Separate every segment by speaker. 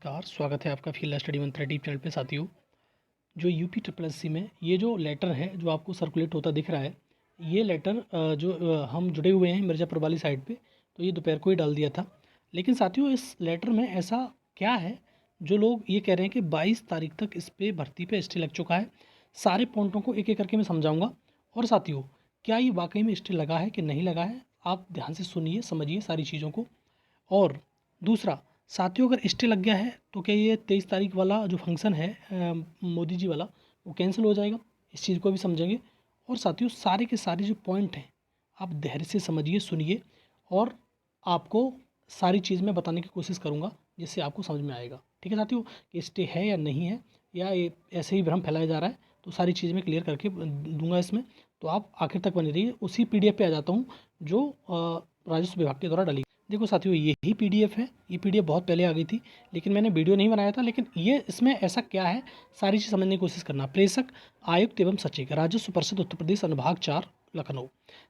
Speaker 1: नमस्कार, स्वागत है आपका फील्ड स्टडी मंत्रा यूट्यूब चैनल पे। साथियों, जो यूपी ट्रिपल एस सी में ये जो लेटर है जो आपको सर्कुलेट होता दिख रहा है, ये लेटर हम जुड़े हुए हैं मिर्ज़ापुर वाली साइड पे, तो ये दोपहर को ही डाल दिया था। लेकिन साथियों, इस लेटर में ऐसा क्या है जो लोग ये कह रहे हैं कि 22 तारीख तक इस पे भर्ती पे स्टे लग चुका है। सारे पॉइंटों को एक एक करके मैं समझाऊंगा। और साथियों, क्या ये वाकई में स्टे लगा है कि नहीं लगा है, आप ध्यान से सुनिए, समझिए सारी चीज़ों को। और दूसरा, साथियों, अगर स्टे लग गया है तो क्या ये 23 तारीख वाला जो फंक्शन है मोदी जी वाला, वो कैंसिल हो जाएगा? इस चीज़ को भी समझेंगे। और साथियों, सारे के सारे जो पॉइंट हैं आप धैर्य से समझिए, सुनिए, और आपको सारी चीज़ मैं बताने की कोशिश करूँगा जिससे आपको समझ में आएगा। ठीक है साथियों, कि स्टे है या नहीं है, या ये ऐसे ही भ्रम फैलाया जा रहा है, तो सारी चीज़ मैं क्लियर करके दूंगा इसमें। तो आप आखिर तक बने रहिए। उसी पीडीएफ पे आ जाता हूँ जो राजस्व विभाग के द्वारा डाली। देखो साथियों, यही पीडीएफ है। ये पीडीएफ बहुत पहले आ गई थी, लेकिन मैंने वीडियो नहीं बनाया था। लेकिन ये इसमें ऐसा क्या है, सारी चीज़ समझने की कोशिश करना। प्रेषक, आयुक्त एवं सचिव, राजस्व परिषद उत्तर प्रदेश, अनुभाग 4, लखनऊ।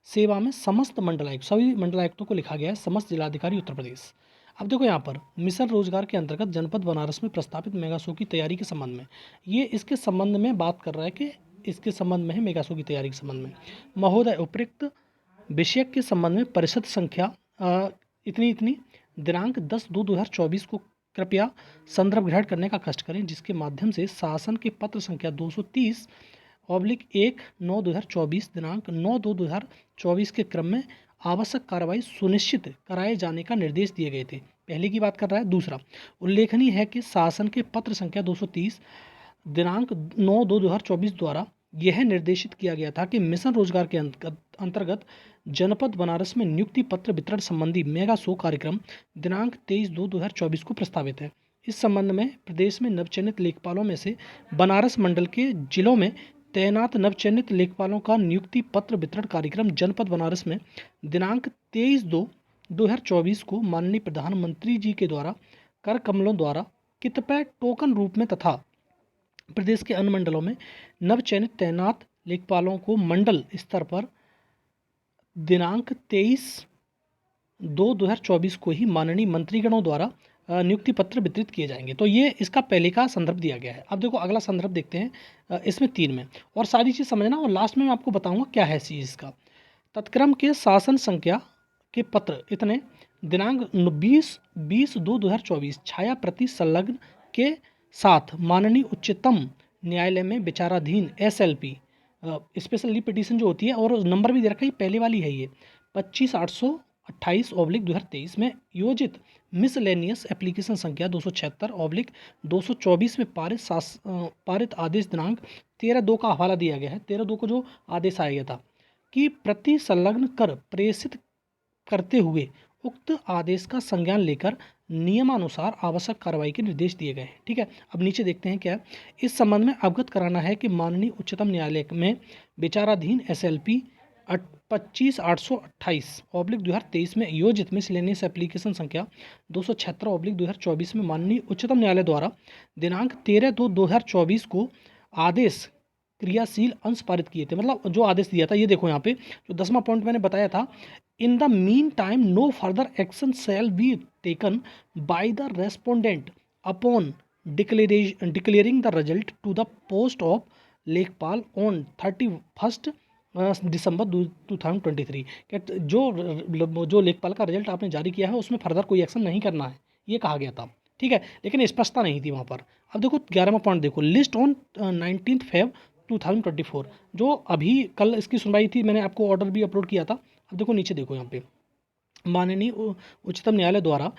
Speaker 1: सेवा में समस्त मंडलायुक्त, सभी मंडलायुक्तों को लिखा गया है। समस्त जिलाधिकारी उत्तर प्रदेश। अब देखो यहाँ पर मिशन रोजगार के अंतर्गत जनपद बनारस में प्रस्तावित मेगा शो की तैयारी के संबंध में, ये इसके संबंध में बात कर रहा है कि इसके संबंध में है, मेगा शो की तैयारी के संबंध में। महोदय, उपयुक्त विषय के संबंध में परिषद संख्या इतनी इतनी दिनांक 10/2/2024 को कृपया संदर्भ ग्रहण करने का कष्ट करें, जिसके माध्यम से शासन के पत्र संख्या 230/1/9/2024 दिनांक 9/2/2024 के क्रम में आवश्यक कार्रवाई सुनिश्चित कराए जाने का निर्देश दिए गए थे। पहले की बात कर रहा है। दूसरा, उल्लेखनीय है कि शासन के पत्र संख्या 230 दिनांक 9/2/2024 द्वारा यह निर्देशित किया गया था कि मिशन रोजगार के अंतर्गत जनपद बनारस में नियुक्ति पत्र वितरण संबंधी मेगा शो कार्यक्रम दिनांक 23/2/2024 को प्रस्तावित है। इस संबंध में प्रदेश में नवचयनित लेखपालों में से बनारस मंडल के जिलों में तैनात नवचयनित लेखपालों का नियुक्ति पत्र वितरण कार्यक्रम जनपद बनारस में दिनांक 23/2/2024 को माननीय प्रधानमंत्री जी के द्वारा कर कमलों द्वारा कितपय टोकन रूप में तथा प्रदेश के अन्य मंडलों में नवचयनित तैनात लेखपालों को मंडल स्तर पर दिनांक 23/2/2024 को ही माननीय मंत्रीगणों द्वारा नियुक्ति पत्र वितरित किए जाएंगे। तो ये इसका पहले का संदर्भ दिया गया है। अब देखो अगला संदर्भ देखते हैं इसमें 3 में, और सारी चीज़ समझना, और लास्ट में मैं आपको बताऊंगा क्या है चीज़ इसका। तत्क्रम के शासन संख्या के पत्र इतने दिनांक 20/2/2024 छाया प्रति संलग्न के साथ माननीय उच्चतम न्यायालय में विचाराधीन SLP स्पेशल पिटीशन जो होती है, और नंबर भी दे रखा है, पहले वाली है ये 25/828/2023 में योजित मिसलेनियस एप्लीकेशन संख्या 276/224 में पारित आदेश दिनांक 13/2 का हवाला दिया गया है। 13/2 को जो आदेश आया गया था कि प्रति संलग्न कर प्रेषित करते हुए उक्त आदेश का संज्ञान लेकर नियमानुसार आवश्यक कार्रवाई के निर्देश दिए गए हैं। ठीक है, अब नीचे देखते हैं क्या है। इस संबंध में अवगत कराना है कि माननीय उच्चतम न्यायालय में विचाराधीन SLP 25/828/2023 में योजित मिसलेनियस एप्लीकेशन संख्या 276/2024 में माननीय उच्चतम न्यायालय द्वारा दिनांक 13/2/2024 को आदेश क्रियाशील अंश पारित किए थे। मतलब जो आदेश दिया था, ये देखो यहाँ पे जो 10वां पॉइंट मैंने बताया था, in the mean time no further action shall be taken by the respondent upon declaring the result to the post of lekhpal on 31 December 2023। जो लेखपाल का रिजल्ट आपने जारी किया है उसमें फर्दर कोई एक्शन नहीं करना है, ये कहा गया था। ठीक है, लेकिन स्पष्टता नहीं थी वहाँ पर। अब देखो 11वां पॉइंट देखो, लिस्ट ऑन 19 Feb 2024, जो अभी कल इसकी सुनवाई थी, मैंने आपको ऑर्डर भी अपलोड किया था। अब देखो नीचे देखो यहाँ पे माननीय उच्चतम न्यायालय द्वारा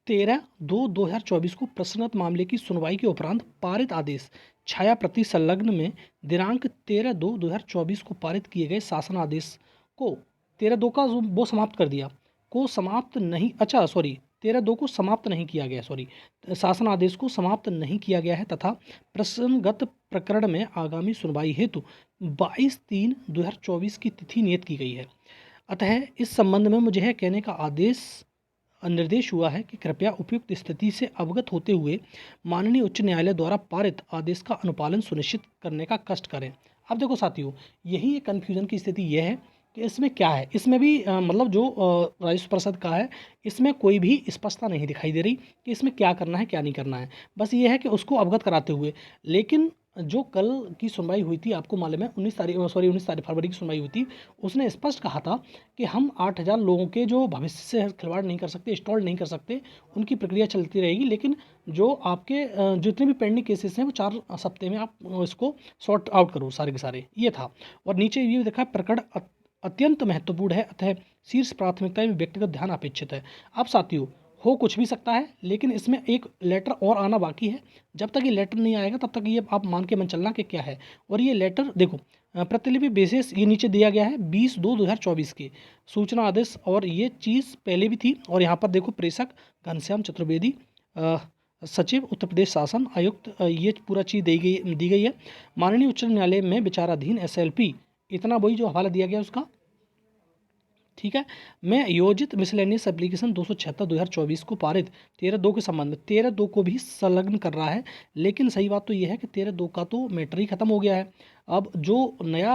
Speaker 1: 13/2/2024 को प्रश्नत मामले की सुनवाई के उपरांत पारित आदेश छाया प्रति संलग्न में दिनांक 13/2/2024 को पारित किए गए शासन आदेश को 13/2 का वो समाप्त कर दिया, को समाप्त नहीं, अच्छा सॉरी 13/2 को समाप्त नहीं किया गया, सॉरी शासन आदेश को समाप्त नहीं किया गया है, तथा प्रश्नगत प्रकरण में आगामी सुनवाई हेतु 22/3/2024 की तिथि नियत की गई है। अतः इस संबंध में मुझे यह कहने का निर्देश हुआ है कि कृपया उपयुक्त स्थिति से अवगत होते हुए माननीय उच्च न्यायालय द्वारा पारित आदेश का अनुपालन सुनिश्चित करने का कष्ट करें। अब देखो साथियों, यही एक कन्फ्यूजन की स्थिति यह है कि इसमें क्या है। इसमें भी मतलब जो राजस्व परिषद का है, इसमें कोई भी स्पष्टता नहीं दिखाई दे रही कि इसमें क्या करना है क्या नहीं करना है। बस ये है कि उसको अवगत कराते हुए। लेकिन जो कल की सुनवाई हुई थी, आपको मालूम है 19 फरवरी की सुनवाई हुई थी, उसने स्पष्ट कहा था कि हम 8,000 लोगों के जो भविष्य से खिलवाड़ नहीं कर सकते, इंस्टॉल नहीं कर सकते, उनकी प्रक्रिया चलती रहेगी। लेकिन जो आपके जितने भी पेंडिंग केसेस हैं वो 4 हफ्ते में आप इसको सॉर्ट आउट करो सारे के सारे, ये था। और नीचे ये देखा, प्रकरण अत्यंत महत्वपूर्ण है, अतः शीर्ष प्राथमिकता में व्यक्तिगत ध्यान अपेक्षित है। अब साथियों, हो कुछ भी सकता है, लेकिन इसमें एक लेटर और आना बाकी है। जब तक ये लेटर नहीं आएगा तब तक ये आप मान के मन चलना कि क्या है। और ये लेटर देखो, प्रतिलिपि बेसिस ये नीचे दिया गया है 20/2/2024 के सूचना आदेश, और ये चीज़ पहले भी थी। और यहाँ पर देखो, प्रेषक घनश्याम चतुर्वेदी, सचिव उत्तर प्रदेश शासन आयुक्त, ये पूरा चीज़ दी गई है। माननीय उच्च न्यायालय में विचाराधीन SLP, इतना वही जो हवाला दिया गया उसका, ठीक है। मैं योजित मिसलेनियस एप्लीकेशन 276/2024 को पारित 13/2 के संबंध में 13/2 को भी संलग्न कर रहा है। लेकिन सही बात तो यह है कि 13/2 का तो मैटर ही खत्म हो गया है। अब जो नया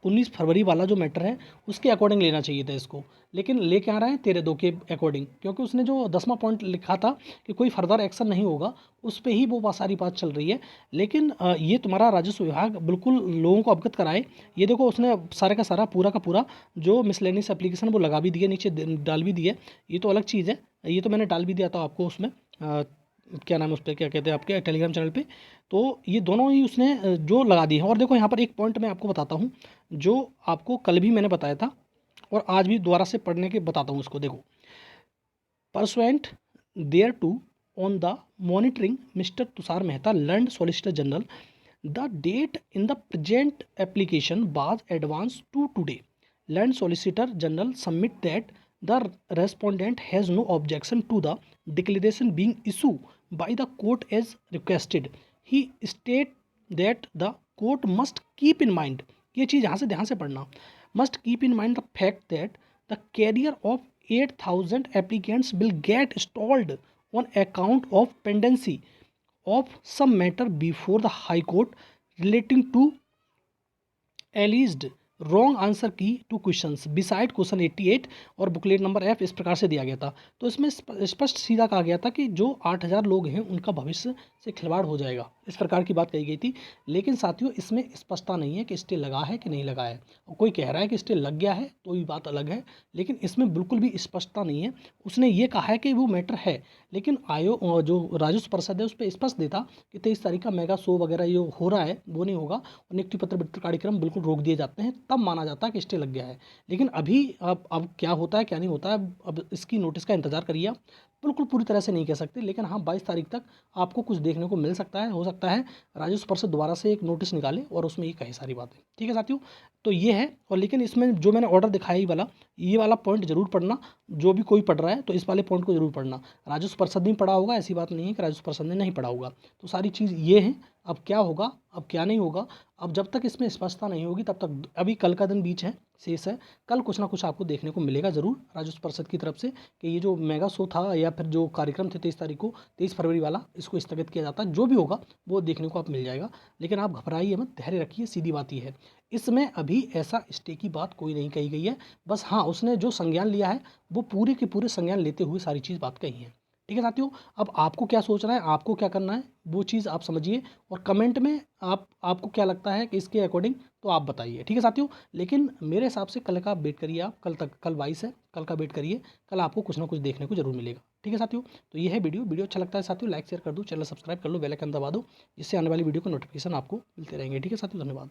Speaker 1: 19 फरवरी वाला जो मैटर है, उसके अकॉर्डिंग लेना चाहिए था इसको, लेकिन ले क्या रहे हैं 13/2 के अकॉर्डिंग, क्योंकि उसने जो 10वां पॉइंट लिखा था कि कोई फर्दर एक्शन नहीं होगा, उस पर ही वो सारी बात चल रही है। लेकिन ये तुम्हारा राजस्व विभाग बिल्कुल लोगों को अवगत कराए। ये देखो, उसने सारे का सारा पूरा का पूरा जो मिसलेनियस एप्लीकेशन वो लगा भी दिया, नीचे डाल भी दिया। ये तो अलग चीज़ है, ये तो मैंने डाल भी दिया था आपको उसमें, क्या नाम है उस पर, क्या कहते हैं आपके टेलीग्राम चैनल पे। तो ये दोनों ही उसने जो लगा दिए हैं। और देखो यहाँ पर एक पॉइंट मैं आपको बताता हूँ, जो आपको कल भी मैंने बताया था और आज भी दोबारा से पढ़ने के बताता हूँ उसको। देखो, pursuant there to on the monitoring mister Tushar Mehta learned solicitor general, the date in the present application was advance to today. Land solicitor general submit that the respondent has no objection to the declaration being issue by the court as requested. He state that the court must keep in mind, ये चीज़ यहाँ से ध्यान से पढ़ना, must keep in mind the fact that the carrier of 8,000 applicants will get stalled on account of pendency of some matter before the High Court relating to alleged wrong answer की two questions beside question 88 और booklet number F इस प्रकार से दिया गया था। तो इसमें स्पष्ट सीधा कहा गया था कि जो 8,000 लोग हैं उनका भविष्य से खिलवाड़ हो जाएगा, इस प्रकार की बात कही गई थी। लेकिन साथियों, इसमें स्पष्टता नहीं है कि स्टे लगा है कि नहीं लगा है। और कोई कह रहा है कि स्टे लग गया है तो ये बात अलग है, लेकिन इसमें बिल्कुल भी स्पष्टता नहीं है। उसने ये कहा है कि वो मैटर है, लेकिन जो राजस्व परिषद है उस पर स्पष्ट देता कि 23 तारीख का मेगा शो वगैरह जो हो रहा है वो नहीं होगा, और नियुक्ति पत्र वितरण कार्यक्रम बिल्कुल रोक दिए जाते हैं, तब माना जाता है कि स्टे लग गया है। लेकिन अभी अब क्या होता है क्या नहीं होता है, अब इसकी नोटिस का इंतजार करिए आप। बिल्कुल पूरी तरह से नहीं कह सकते, लेकिन हाँ 22 तारीख तक आपको कुछ देखने को मिल सकता है। हो सकता है राजस्व परिषद दोबारा से एक नोटिस निकाले और उसमें ये कहे सारी बातें, ठीक है साथियों। तो ये है। और लेकिन इसमें जो मैंने ऑर्डर दिखाया ये वाला पॉइंट जरूर पढ़ना, जो भी कोई पढ़ रहा है तो इस वाले पॉइंट को जरूर पढ़ना। राजस्व परिषद ने पढ़ा होगा, ऐसी बात नहीं है कि राजस्व परिषद ने नहीं पढ़ा होगा। तो सारी चीज़ ये है। अब क्या होगा, अब क्या नहीं होगा, अब जब तक इसमें स्पष्टता नहीं होगी तब तक, अभी कल का दिन बीच है, शेष है। कल कुछ ना कुछ आपको देखने को मिलेगा ज़रूर राजस्व परिषद की तरफ से कि ये जो मेगा शो था या फिर जो कार्यक्रम थे 23 तारीख को, 23 फरवरी वाला, इसको स्थगित किया जाता है। जो भी होगा वो देखने को आप मिल जाएगा। लेकिन आप घबराइए मत, धैर्य रखिए, सीधी बात ये है। इसमें अभी ऐसा स्टे की बात कोई नहीं कही गई है। बस हाँ, उसने जो संज्ञान लिया है वो पूरे के पूरे संज्ञान लेते हुए सारी चीज़ बात कही है, ठीक है साथियों। अब आपको क्या सोचना है, आपको क्या करना है, वो चीज़ आप समझिए और कमेंट में आपको क्या लगता है कि इसके अकॉर्डिंग तो आप बताइए, ठीक है साथियों। लेकिन मेरे हिसाब से कल का वेट करिए आप, कल 22 है, कल का वेट करिए, कल आपको कुछ ना कुछ देखने को जरूर मिलेगा, ठीक है साथियों। तो ये है वीडियो अच्छा लगता है साथियों लाइक शेयर कर दो, चैनल सब्सक्राइब कर लो, बेल आइकन दबा दो, जिससे आने वाली वीडियो को नोटिफिकेशन आपको मिलते रहेंगे, ठीक है साथियों। धन्यवाद।